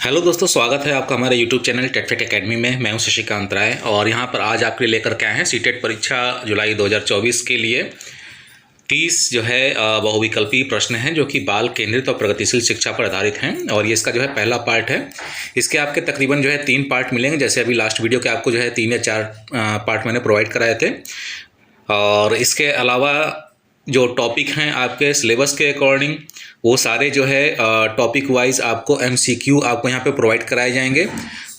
Hello दोस्तों, स्वागत है आपका हमारे यूट्यूब चैनल टेटफेट एकेडमी में। मैं हूं शशिकांत राय और यहां पर आज आपके लिए लेकर के आए हैं सीटेट परीक्षा जुलाई 2024 के लिए 30 जो है बहुविकल्पी प्रश्न हैं जो कि बाल केंद्रित और प्रगतिशील शिक्षा पर आधारित हैं। और ये इसका जो है पहला पार्ट है। इसके आपके तकरीबन जो है 3 पार्ट मिलेंगे, जैसे अभी लास्ट वीडियो के आपको जो है 3 या 4 पार्ट मैंने प्रोवाइड कराए थे। और इसके अलावा जो टॉपिक हैं आपके सिलेबस के अकॉर्डिंग वो सारे जो है टॉपिक वाइज आपको एमसीक्यू आपको यहाँ पे प्रोवाइड कराए जाएंगे।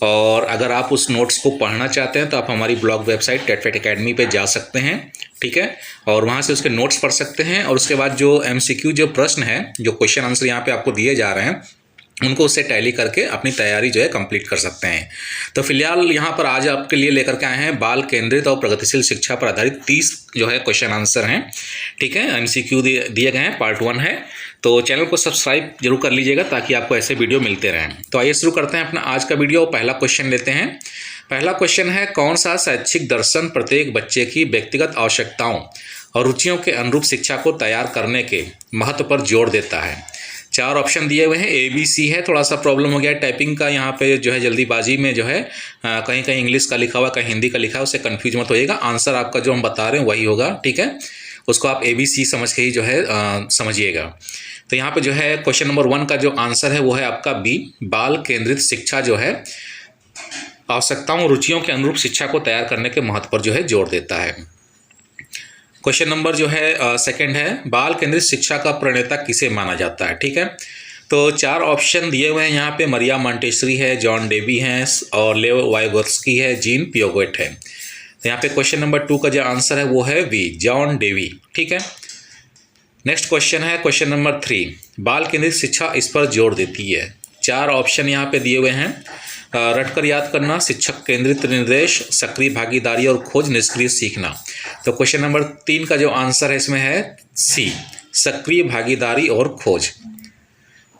और अगर आप उस नोट्स को पढ़ना चाहते हैं तो आप हमारी ब्लॉग वेबसाइट टेटफेट एकेडमी पे जा सकते हैं, ठीक है, और वहाँ से उसके नोट्स पढ़ सकते हैं। और उसके बाद जो एमसीक्यू जो प्रश्न है, जो क्वेश्चन आंसर यहाँ पे आपको दिए जा रहे हैं, उनको उससे टैली करके अपनी तैयारी जो है कंप्लीट कर सकते हैं। तो फिलहाल यहाँ पर आज आपके लिए लेकर के आए हैं बाल केंद्रित और प्रगतिशील शिक्षा पर आधारित 30 जो है क्वेश्चन आंसर हैं, ठीक है। एमसीक्यू दिए गए हैं, पार्ट 1 है। तो चैनल को सब्सक्राइब जरूर कर लीजिएगा ताकि आपको ऐसे वीडियो मिलते रहें। तो आइए शुरू करते हैं अपना आज का वीडियो। पहला क्वेश्चन लेते हैं। पहला क्वेश्चन है, कौन सा शैक्षिक दर्शन प्रत्येक बच्चे की व्यक्तिगत आवश्यकताओं और रुचियों के अनुरूप शिक्षा को तैयार करने के महत्व पर जोर देता है। 4 ऑप्शन दिए हुए हैं, ABC है। थोड़ा सा प्रॉब्लम हो गया है टाइपिंग का, यहाँ पे जो है जल्दीबाजी में जो है कहीं कहीं इंग्लिश का लिखा हुआ, कहीं हिंदी का लिखा है, उससे कन्फ्यूज मत होइएगा। आंसर आपका जो हम बता रहे हैं वही होगा, ठीक है। उसको आप ABC समझ के ही जो है समझिएगा। तो यहाँ पे जो है क्वेश्चन नंबर 1 का जो आंसर है वो है आपका बी, बाल केंद्रित शिक्षा जो है आवश्यकताओं रुचियों के अनुरूप शिक्षा को तैयार करने के महत्व पर जो है जोर देता है। क्वेश्चन नंबर जो है सेकंड है, बाल केंद्रित शिक्षा का प्रणेता किसे माना जाता है, ठीक है। तो 4 ऑप्शन दिए हुए हैं यहाँ पे, मरिया मॉन्टेसरी है, जॉन डेवी हैं और लेव वाइगोत्स्की है, जीन पियागेट है। तो यहाँ पे क्वेश्चन नंबर 2 का जो आंसर है वो है बी, जॉन डेवी, ठीक है। नेक्स्ट क्वेश्चन है क्वेश्चन नंबर 3, बाल केंद्रित शिक्षा इस पर जोर देती है। 4 ऑप्शन यहाँ पे दिए हुए हैं, रटकर याद करना, शिक्षक केंद्रित निर्देश, सक्रिय भागीदारी और खोज, निष्क्रिय सीखना। तो क्वेश्चन नंबर 3 का जो आंसर है इसमें है सी, सक्रिय भागीदारी और खोज।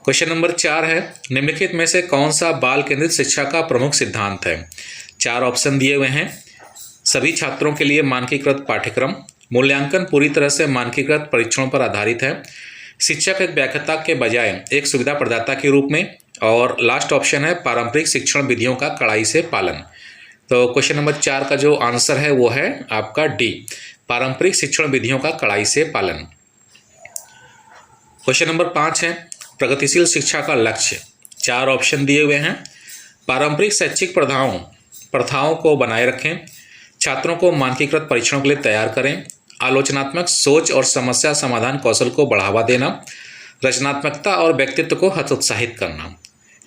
क्वेश्चन नंबर 4 है, निम्नलिखित में से कौन सा बाल केंद्रित शिक्षा का प्रमुख सिद्धांत है। 4 ऑप्शन दिए हुए हैं, सभी छात्रों के लिए मानकीकृत पाठ्यक्रम, मूल्यांकन पूरी तरह से मानकीकृत परीक्षणों पर आधारित है, शिक्षक एक व्याख्याता के बजाय एक सुविधा प्रदाता के रूप में, और लास्ट ऑप्शन है पारंपरिक शिक्षण विधियों का कड़ाई से पालन। तो क्वेश्चन नंबर 4 का जो आंसर है वो है आपका डी, पारंपरिक शिक्षण विधियों का कड़ाई से पालन। क्वेश्चन नंबर 5 है, प्रगतिशील शिक्षा का लक्ष्य। 4 ऑप्शन दिए हुए हैं, पारंपरिक शैक्षिक प्रथाओं को बनाए रखें, छात्रों को मानकीकृत परीक्षणों के लिए तैयार करें, आलोचनात्मक सोच और समस्या समाधान कौशल को बढ़ावा देना, रचनात्मकता और व्यक्तित्व को हतोत्साहित करना।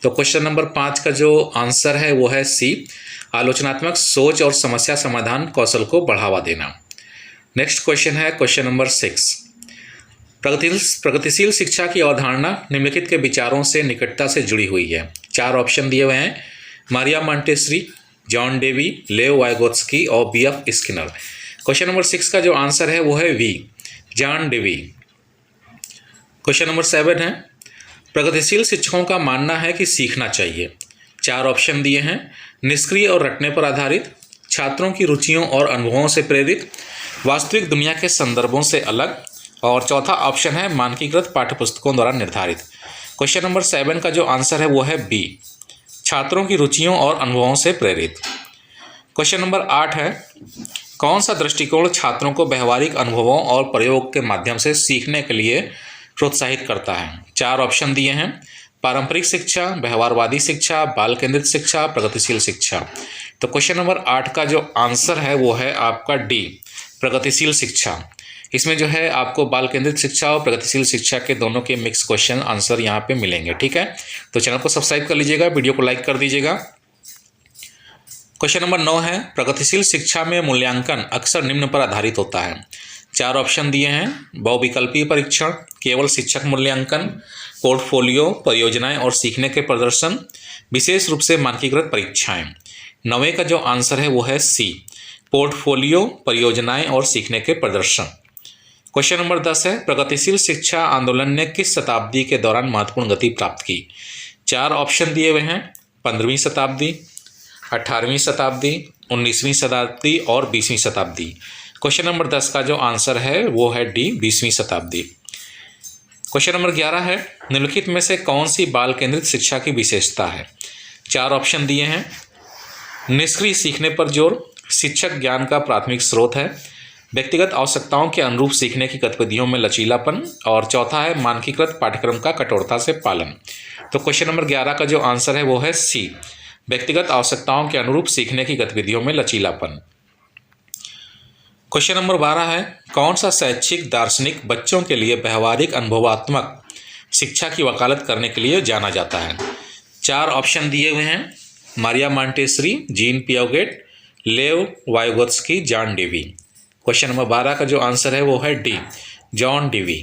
तो क्वेश्चन नंबर 5 का जो आंसर है वो है सी, आलोचनात्मक सोच और समस्या समाधान कौशल को बढ़ावा देना। नेक्स्ट क्वेश्चन है क्वेश्चन नंबर 6, प्रगतिशील शिक्षा की अवधारणा निम्नलिखित के विचारों से निकटता से जुड़ी हुई है। 4 ऑप्शन दिए हुए हैं, Maria Montessori, John Dewey, Lev Vygotsky और BF स्किनर। क्वेश्चन नंबर 6 का जो आंसर है वो है B, John Dewey. Question number 7 है, प्रगतिशील शिक्षकों का मानना है कि सीखना चाहिए। 4 ऑप्शन दिए हैं, निष्क्रिय और रटने पर आधारित, छात्रों की रुचियों और अनुभवों से प्रेरित, वास्तविक दुनिया के संदर्भों से अलग, और चौथा ऑप्शन है मानकीकृत पाठ्यपुस्तकों द्वारा निर्धारित। क्वेश्चन नंबर 7 का जो आंसर है वो है बी, छात्रों की रुचियों और अनुभवों से प्रेरित। क्वेश्चन नंबर 8 है, कौन सा दृष्टिकोण छात्रों को व्यवहारिक अनुभवों और प्रयोग के माध्यम से सीखने के लिए प्रोत्साहित करता है। 4 ऑप्शन दिए हैं, पारंपरिक शिक्षा, व्यवहारवादी शिक्षा, बाल केंद्रित शिक्षा, प्रगतिशील शिक्षा। तो क्वेश्चन नंबर 8 का जो आंसर है वो है आपका डी, प्रगतिशील शिक्षा। इसमें जो है आपको बाल केंद्रित शिक्षा और प्रगतिशील शिक्षा के दोनों के मिक्स क्वेश्चन आंसर यहाँ पे मिलेंगे, ठीक है। तो चैनल को सब्सक्राइब कर लीजिएगा, वीडियो को लाइक कर दीजिएगा। क्वेश्चन नंबर 9 है, प्रगतिशील शिक्षा में मूल्यांकन अक्सर निम्न पर आधारित होता है। 4 ऑप्शन दिए हैं, बहुविकल्पीय परीक्षण, केवल शिक्षक मूल्यांकन, पोर्टफोलियो, परियोजनाएं और सीखने के प्रदर्शन, विशेष रूप से मानकीकृत परीक्षाएं। 9वें का जो आंसर है वो है सी, पोर्टफोलियो, परियोजनाएं और सीखने के प्रदर्शन। क्वेश्चन नंबर 10 है, प्रगतिशील शिक्षा आंदोलन ने किस शताब्दी के दौरान महत्वपूर्ण गति प्राप्त की। 4 ऑप्शन दिए हुए हैं, 15वीं शताब्दी, 18वीं शताब्दी, 19वीं शताब्दी और 20वीं शताब्दी। क्वेश्चन नंबर 10 का जो आंसर है वो है डी, 20वीं शताब्दी। क्वेश्चन नंबर 11 है, निम्नलिखित में से कौन सी बाल केंद्रित शिक्षा की विशेषता है। 4 ऑप्शन दिए हैं। निष्क्रिय सीखने पर जोर, शिक्षक ज्ञान का प्राथमिक स्रोत है, व्यक्तिगत आवश्यकताओं के अनुरूप सीखने की गतिविधियों में लचीलापन, और चौथा है मानकीकृत पाठ्यक्रम का कठोरता से पालन। तो क्वेश्चन नंबर 11 का जो आंसर है वो है सी, व्यक्तिगत आवश्यकताओं के अनुरूप सीखने की गतिविधियों में लचीलापन। क्वेश्चन नंबर 12 है, कौन सा शैक्षिक दार्शनिक बच्चों के लिए व्यवहारिक अनुभवात्मक शिक्षा की वकालत करने के लिए जाना जाता है? 4 ऑप्शन दिए हुए हैं। मारिया मॉन्टेसरी, जीन पियागेट, लेव Vygotsky, John Dewey. Question number 12 का जो आंसर है वो है D, John Dewey.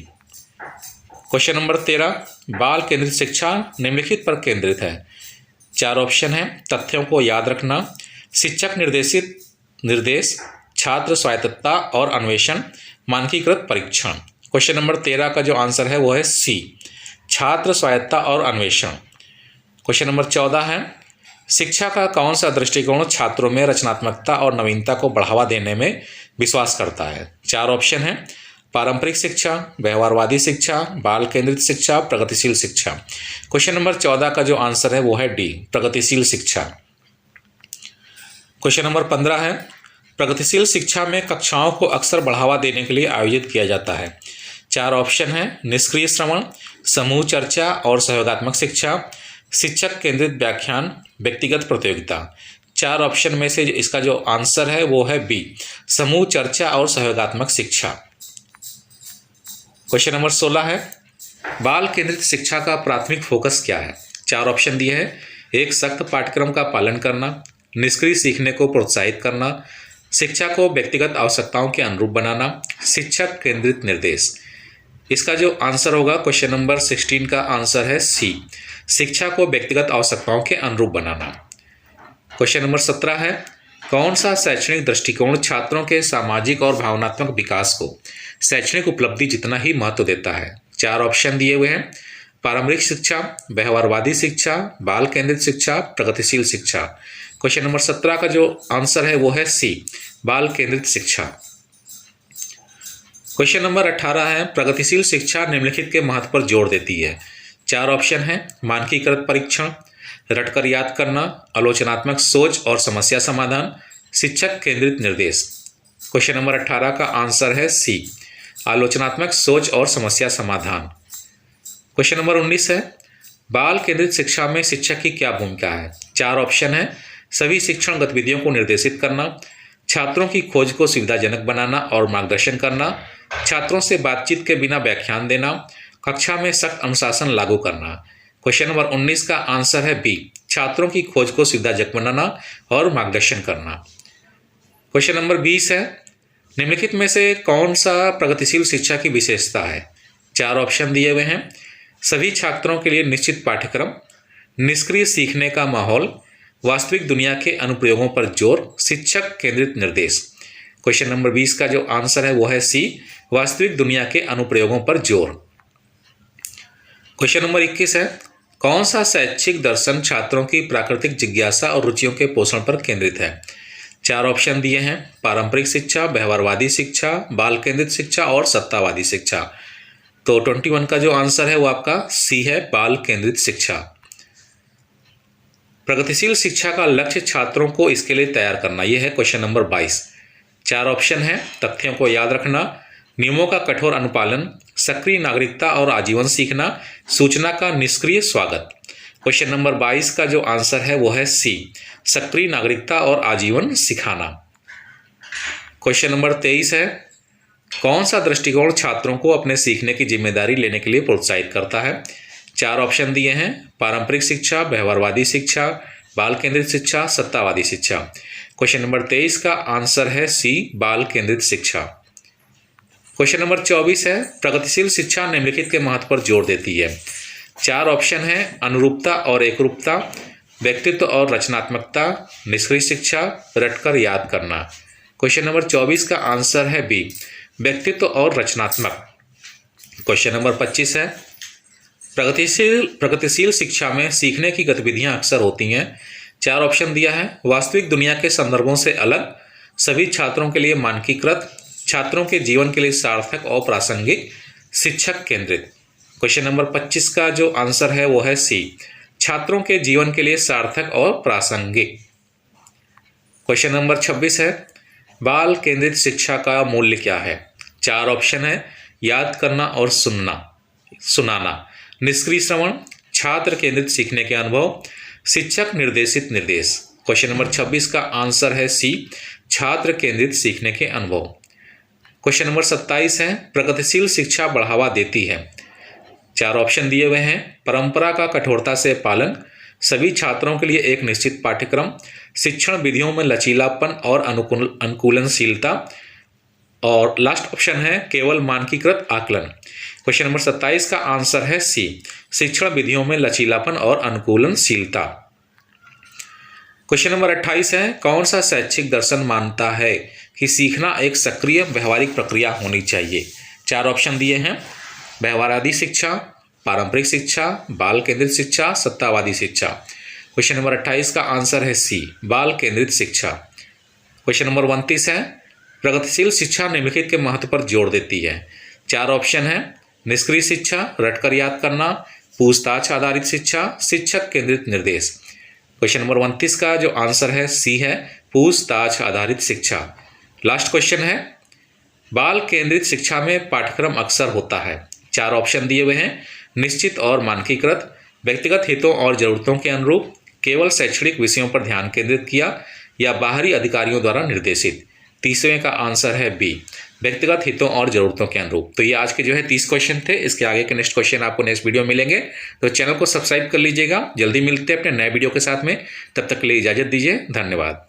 Question number 13, बाल केंद्रित शिक्षा निम्नलिखित पर केंद्रित है। 4 ऑप्शन है। तथ्यों को याद रखना, शिक्षक निर्देशित निर्देश, छात्र स्वायत्तता और अन्वेषण, मानकीकृत परीक्षण। क्वेश्चन नंबर 13 का जो आंसर है वो है सी, छात्र स्वायत्तता और अन्वेषण। क्वेश्चन नंबर 14 है, शिक्षा का कौन सा दृष्टिकोण छात्रों में रचनात्मकता और नवीनता को बढ़ावा देने में विश्वास करता है? 4 ऑप्शन है। पारंपरिक शिक्षा, व्यवहारवादी शिक्षा, बाल केंद्रित शिक्षा, प्रगतिशील शिक्षा। क्वेश्चन नंबर 14 का जो आंसर है वो है डी, प्रगतिशील शिक्षा। क्वेश्चन नंबर 15 है, प्रगतिशील शिक्षा में कक्षाओं को अक्सर बढ़ावा देने के लिए आयोजित किया जाता है। 4 ऑप्शन है। निष्क्रिय श्रवण, समूह चर्चा और सहयोगात्मक शिक्षा, शिक्षक केंद्रित व्याख्यान, व्यक्तिगत प्रतियोगिता। 4 ऑप्शन में से इसका जो आंसर है वो है बी, समूह चर्चा और सहयोगात्मक शिक्षा। क्वेश्चन नंबर 16 है, बाल केंद्रित शिक्षा का प्राथमिक फोकस क्या है? 4 ऑप्शन दिए हैं। 1, सख्त पाठ्यक्रम का पालन करना, निष्क्रिय सीखने को प्रोत्साहित करना, शिक्षा को व्यक्तिगत आवश्यकताओं के अनुरूप बनाना, शिक्षक केंद्रित निर्देश। इसका जो आंसर होगा क्वेश्चन नंबर 16 का आंसर है सी, शिक्षा को व्यक्तिगत आवश्यकताओं के अनुरूप बनाना। क्वेश्चन नंबर 17 है, कौन सा शैक्षणिक दृष्टिकोण छात्रों के सामाजिक और भावनात्मक विकास को शैक्षणिक उपलब्धि जितना ही महत्व देता है? 4 ऑप्शन दिए हुए हैं। पारंपरिक शिक्षा, व्यवहारवादी शिक्षा, बाल केंद्रित शिक्षा, प्रगतिशील शिक्षा। क्वेश्चन नंबर 17 का जो आंसर है वो है सी, बाल केंद्रित शिक्षा। क्वेश्चन नंबर 18 है, प्रगतिशील शिक्षा निम्नलिखित के महत्व पर जोर देती है। 4 ऑप्शन है। मानकीकृत परीक्षण, रटकर याद करना, आलोचनात्मक सोच और समस्या समाधान, शिक्षक केंद्रित निर्देश। क्वेश्चन नंबर 18 का आंसर है सी, आलोचनात्मक सोच और समस्या समाधान। क्वेश्चन नंबर 19 है, बाल केंद्रित शिक्षा में शिक्षक की क्या भूमिका है? 4 ऑप्शन है। सभी शिक्षण गतिविधियों को निर्देशित करना, छात्रों की खोज को सुविधाजनक बनाना और मार्गदर्शन करना, छात्रों से बातचीत के बिना व्याख्यान देना, कक्षा में सख्त अनुशासन लागू करना। क्वेश्चन नंबर 19 का आंसर है बी, छात्रों की खोज को सुविधाजनक बनाना और मार्गदर्शन करना। क्वेश्चन नंबर 20 है, निम्नलिखित में से कौन सा प्रगतिशील शिक्षा की विशेषता है? 4 ऑप्शन दिए हुए हैं। सभी छात्रों के लिए निश्चित पाठ्यक्रम, निष्क्रिय सीखने का माहौल, वास्तविक दुनिया के अनुप्रयोगों पर जोर, शिक्षक केंद्रित निर्देश। क्वेश्चन नंबर 20 का जो आंसर है वो है सी, वास्तविक दुनिया के अनुप्रयोगों पर जोर। क्वेश्चन नंबर 21 है, कौन सा शैक्षिक दर्शन छात्रों की प्राकृतिक जिज्ञासा और रुचियों के पोषण पर केंद्रित है? 4 ऑप्शन दिए हैं। पारंपरिक शिक्षा, व्यवहारवादी शिक्षा, बाल केंद्रित शिक्षा और सत्तावादी शिक्षा। तो 21 का जो आंसर है वो आपका सी है, बाल केंद्रित शिक्षा। प्रगतिशील शिक्षा का लक्ष्य छात्रों को इसके लिए तैयार करना, यह है क्वेश्चन नंबर 22। 4 ऑप्शन है। तथ्यों को याद रखना, नियमों का कठोर अनुपालन, सक्रिय नागरिकता और आजीवन सीखना, सूचना का निष्क्रिय स्वागत। क्वेश्चन नंबर 22 का जो आंसर है वो है सी, सक्रिय नागरिकता और आजीवन सिखाना। क्वेश्चन नंबर 23 है, कौन सा दृष्टिकोण छात्रों को अपने सीखने की जिम्मेदारी लेने के लिए प्रोत्साहित करता है? 4 ऑप्शन दिए हैं। पारंपरिक शिक्षा, व्यवहारवादी शिक्षा, बाल केंद्रित शिक्षा, सत्तावादी शिक्षा। क्वेश्चन नंबर 23 का आंसर है सी, बाल केंद्रित शिक्षा। क्वेश्चन नंबर 24 है, प्रगतिशील शिक्षा निम्नलिखित के महत्व पर जोर देती है। 4 ऑप्शन है। अनुरूपता और एकरूपता, व्यक्तित्व और रचनात्मकता, निष्क्रिय शिक्षा, रटकर याद करना। क्वेश्चन नंबर 24 का आंसर है बी, व्यक्तित्व और रचनात्मक। क्वेश्चन नंबर 25 है, प्रगतिशील शिक्षा में सीखने की गतिविधियां अक्सर होती हैं। 4 ऑप्शन दिया है। वास्तविक दुनिया के संदर्भों से अलग, सभी छात्रों के लिए मानकीकृत, छात्रों के जीवन के लिए सार्थक और प्रासंगिक, शिक्षक केंद्रित। क्वेश्चन नंबर 25 का जो आंसर है वो है सी, छात्रों के जीवन के लिए सार्थक और प्रासंगिक। क्वेश्चन नंबर 26 है, बाल केंद्रित शिक्षा का मूल्य क्या है? 4 ऑप्शन है, याद करना और सुनाना, निष्क्रिय श्रवण, छात्र केंद्रित सीखने के अनुभव, शिक्षक निर्देशित निर्देश। क्वेश्चन नंबर 26 का आंसर है सी, छात्र केंद्रित सीखने के अनुभव। क्वेश्चन नंबर 27 है, प्रगतिशील शिक्षा बढ़ावा देती है। 4 ऑप्शन दिए हुए हैं, परंपरा का कठोरता से पालन, सभी छात्रों के लिए एक निश्चित पाठ्यक्रम, शिक्षण विधियों में लचीलापन और अनुकूलनशीलता, और लास्ट ऑप्शन है केवल मानकीकृत आकलन। क्वेश्चन नंबर 27 का आंसर है सी, शिक्षण विधियों में लचीलापन और अनुकूलनशीलता। क्वेश्चन नंबर 28 है, कौन सा शैक्षिक दर्शन मानता है कि सीखना एक सक्रिय व्यवहारिक प्रक्रिया होनी चाहिए? 4 ऑप्शन दिए हैं, व्यवहारादि शिक्षा, पारंपरिक शिक्षा, बाल केंद्रित शिक्षा, सत्तावादी शिक्षा। क्वेश्चन नंबर 28 का आंसर है सी, बाल केंद्रित शिक्षा। क्वेश्चन नंबर 29 है, प्रगतिशील शिक्षा निम्नलिखित के महत्व पर जोर देती है। 4 ऑप्शन है, निष्क्रिय शिक्षा, रटकर याद करना, पूछताछ आधारित शिक्षा, शिक्षक केंद्रित निर्देश। क्वेश्चन नंबर 29 का जो आंसर है सी है, पूछताछ आधारित शिक्षा। लास्ट क्वेश्चन है, बाल केंद्रित शिक्षा में पाठ्यक्रम अक्सर होता है। 4 ऑप्शन दिए हुए हैं, निश्चित और मानकीकृत, व्यक्तिगत हितों और जरूरतों के अनुरूप, केवल शैक्षणिक विषयों पर ध्यान केंद्रित किया, या बाहरी अधिकारियों द्वारा निर्देशित। तीसरे का आंसर है बी, व्यक्तिगत हितों और जरूरतों के अनुरूप। तो ये आज के जो है 30 क्वेश्चन थे। इसके आगे के नेक्स्ट क्वेश्चन आपको नेक्स्ट वीडियो मिलेंगे, तो चैनल को सब्सक्राइब कर लीजिएगा। जल्दी मिलते हैं अपने नए वीडियो के साथ में, तब तक के लिए इजाजत दीजिए, धन्यवाद।